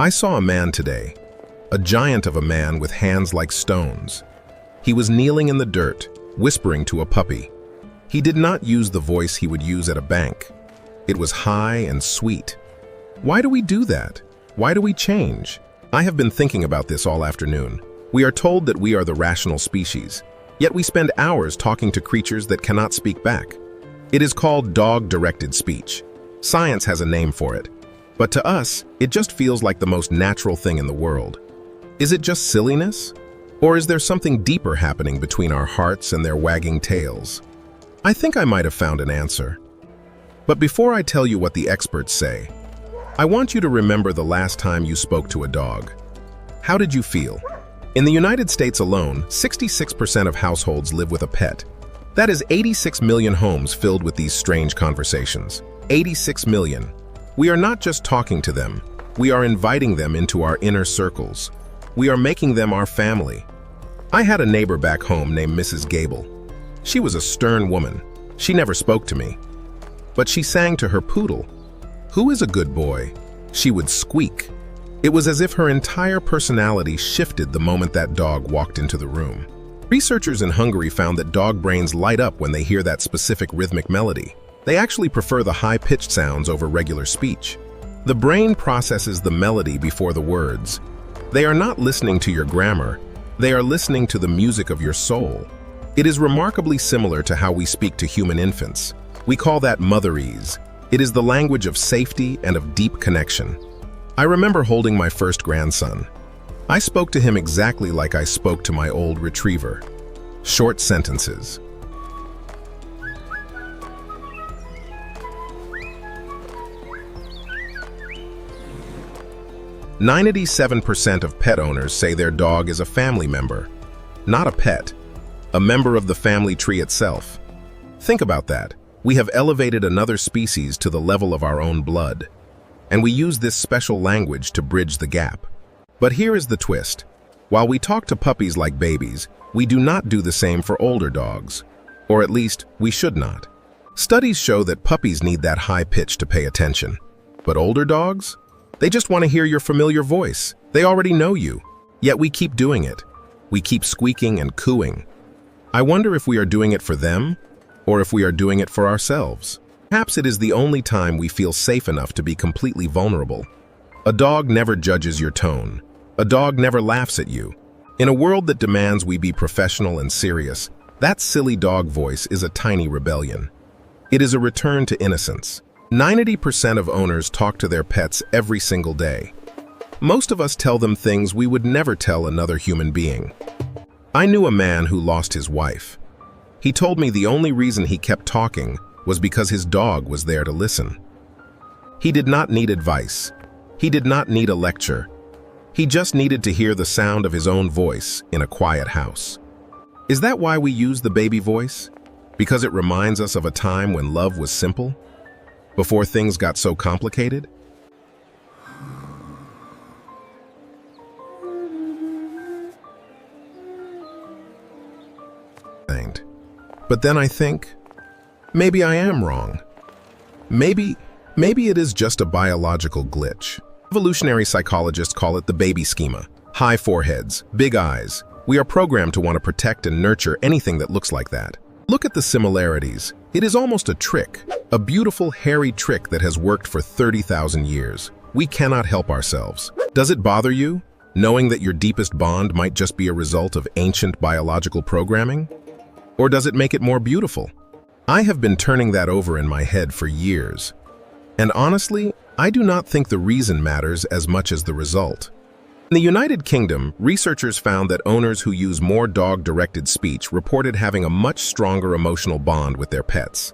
I saw a man today, a giant of a man with hands like stones. He was kneeling in the dirt, whispering to a puppy. He did not use the voice he would use at a bank. It was high and sweet. Why do we do that? Why do we change? I have been thinking about this all afternoon. We are told that we are the rational species, yet we spend hours talking to creatures that cannot speak back. It is called dog-directed speech. Science has a name for it. But to us, it just feels like the most natural thing in the world. Is it just silliness? Or is there something deeper happening between our hearts and their wagging tails? I think I might have found an answer. But before I tell you what the experts say, I want you to remember the last time you spoke to a dog. How did you feel? In the United States alone, 66% of households live with a pet. That is 86 million homes filled with these strange conversations. 86 million. We are not just talking to them, we are inviting them into our inner circles. We are making them our family. I had a neighbor back home named Mrs. Gable. She was a stern woman. She never spoke to me. But she sang to her poodle. "Who is a good boy?" She would squeak. It was as if her entire personality shifted the moment that dog walked into the room. Researchers in Hungary found that dog brains light up when they hear that specific rhythmic melody. They actually prefer the high-pitched sounds over regular speech. The brain processes the melody before the words. They are not listening to your grammar, they are listening to the music of your soul. It is remarkably similar to how we speak to human infants. We call that Motherese. It is the language of safety and of deep connection. I remember holding my first grandson. I spoke to him exactly like I spoke to my old retriever. Short sentences. "97% of pet owners say their dog is a family member, not a pet, a member of the family tree itself." Think about that. We have elevated another species to the level of our own blood, and we use this special language to bridge the gap. But here is the twist. While we talk to puppies like babies, we do not do the same for older dogs, or at least we should not. Studies show that puppies need that high pitch to pay attention, but older dogs? They just want to hear your familiar voice. They already know you. Yet we keep doing it. We keep squeaking and cooing. I wonder if we are doing it for them, or if we are doing it for ourselves. Perhaps it is the only time we feel safe enough to be completely vulnerable. A dog never judges your tone. A dog never laughs at you. In a world that demands we be professional and serious, that silly dog voice is a tiny rebellion. It is a return to innocence. 90% of owners talk to their pets every single day. Most of us tell them things we would never tell another human being. I knew a man who lost his wife. He told me the only reason he kept talking was because his dog was there to listen. He did not need advice. He did not need a lecture. He just needed to hear the sound of his own voice in a quiet house. Is that why we use the baby voice? Because it reminds us of a time when love was simple? Before things got so complicated? But then I think, maybe I am wrong. Maybe it is just a biological glitch. Evolutionary psychologists call it the baby schema. High foreheads, big eyes. We are programmed to want to protect and nurture anything that looks like that. Look at the similarities. It is almost a trick, a beautiful, hairy trick that has worked for 30,000 years. We cannot help ourselves. Does it bother you, knowing that your deepest bond might just be a result of ancient biological programming? Or does it make it more beautiful? I have been turning that over in my head for years. And honestly, I do not think the reason matters as much as the result. In the United Kingdom, researchers found that owners who use more dog-directed speech reported having a much stronger emotional bond with their pets.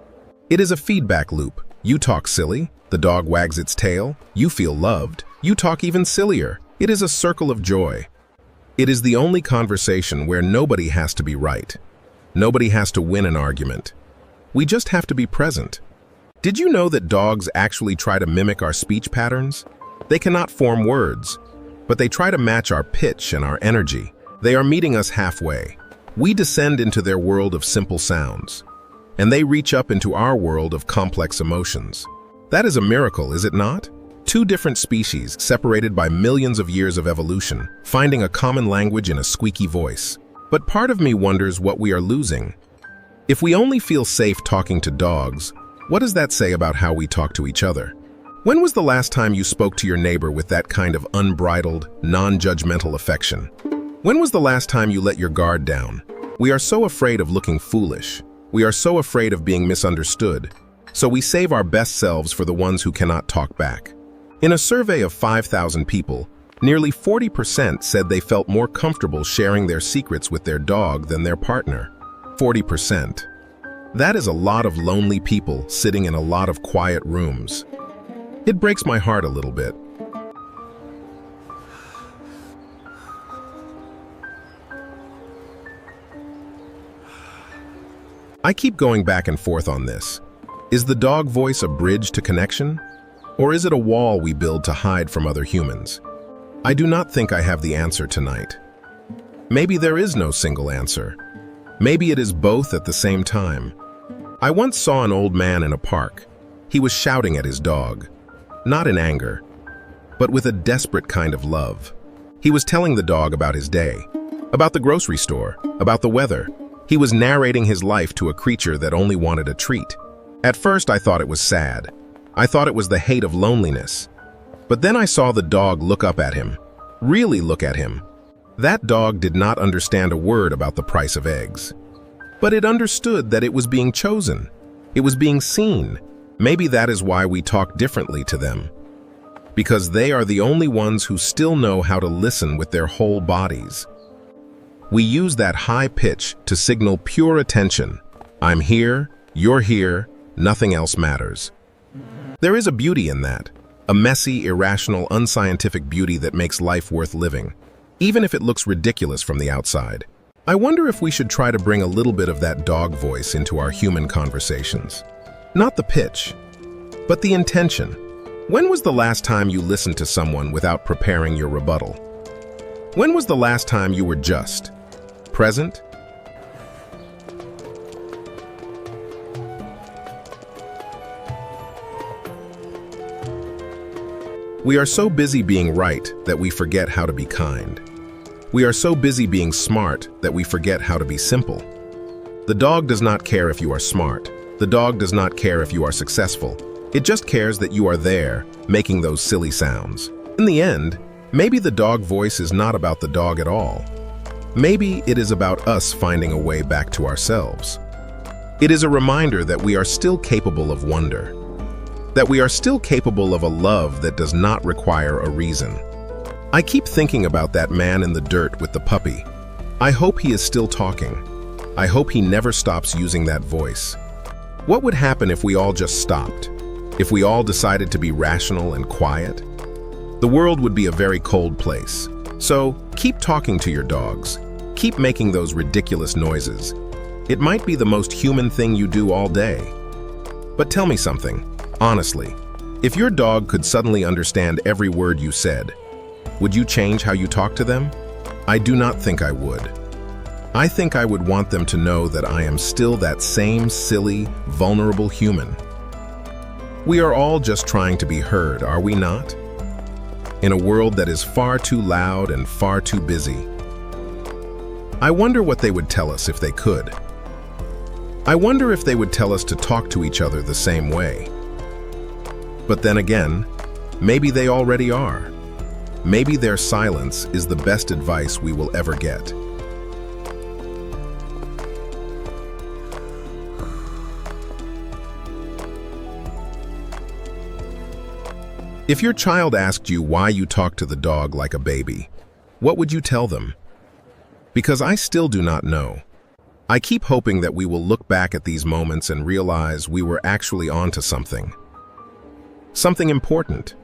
It is a feedback loop. You talk silly, the dog wags its tail, you feel loved, you talk even sillier. It is a circle of joy. It is the only conversation where nobody has to be right. Nobody has to win an argument. We just have to be present. Did you know that dogs actually try to mimic our speech patterns? They cannot form words, but they try to match our pitch and our energy. They are meeting us halfway. We descend into their world of simple sounds, and they reach up into our world of complex emotions. That is a miracle, is it not? Two different species, separated by millions of years of evolution, finding a common language in a squeaky voice. But part of me wonders what we are losing. If we only feel safe talking to dogs, what does that say about how we talk to each other? When was the last time you spoke to your neighbor with that kind of unbridled, non-judgmental affection? When was the last time you let your guard down? We are so afraid of looking foolish. We are so afraid of being misunderstood. So we save our best selves for the ones who cannot talk back. In a survey of 5,000 people, nearly 40% said they felt more comfortable sharing their secrets with their dog than their partner. 40%. That is a lot of lonely people sitting in a lot of quiet rooms. It breaks my heart a little bit. I keep going back and forth on this. Is the dog voice a bridge to connection? Or is it a wall we build to hide from other humans? I do not think I have the answer tonight. Maybe there is no single answer. Maybe it is both at the same time. I once saw an old man in a park. He was shouting at his dog, not in anger, but with a desperate kind of love. He was telling the dog about his day, about the grocery store, about the weather. He was narrating his life to a creature that only wanted a treat. At first, I thought it was sad. I thought it was the hate of loneliness. But then I saw the dog look up at him, really look at him. That dog did not understand a word about the price of eggs. But it understood that it was being chosen. It was being seen. Maybe that is why we talk differently to them. Because they are the only ones who still know how to listen with their whole bodies. We use that high pitch to signal pure attention. I'm here, you're here, nothing else matters. There is a beauty in that, a messy, irrational, unscientific beauty that makes life worth living, even if it looks ridiculous from the outside. I wonder if we should try to bring a little bit of that dog voice into our human conversations. Not the pitch, but the intention. When was the last time you listened to someone without preparing your rebuttal? When was the last time you were just present? We are so busy being right that we forget how to be kind. We are so busy being smart that we forget how to be simple. The dog does not care if you are smart. The dog does not care if you are successful. It just cares that you are there, making those silly sounds. In the end, maybe the dog voice is not about the dog at all. Maybe it is about us finding a way back to ourselves. It is a reminder that we are still capable of wonder, that we are still capable of a love that does not require a reason. I keep thinking about that man in the dirt with the puppy. I hope he is still talking. I hope he never stops using that voice. What would happen if we all just stopped? If we all decided to be rational and quiet? The world would be a very cold place. So keep talking to your dogs. Keep making those ridiculous noises. It might be the most human thing you do all day. But tell me something. Honestly, if your dog could suddenly understand every word you said, would you change how you talk to them? I do not think I would. I think I would want them to know that I am still that same silly, vulnerable human. We are all just trying to be heard, are we not? In a world that is far too loud and far too busy. I wonder what they would tell us if they could. I wonder if they would tell us to talk to each other the same way. But then again, maybe they already are. Maybe their silence is the best advice we will ever get. If your child asked you why you talk to the dog like a baby, what would you tell them? Because I still do not know. I keep hoping that we will look back at these moments and realize we were actually onto something. Something important.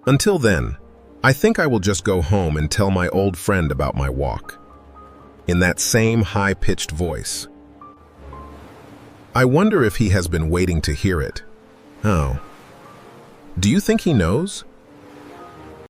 Until then, I think I will just go home and tell my old friend about my walk. In that same high-pitched voice. I wonder if he has been waiting to hear it. Oh. Do you think he knows?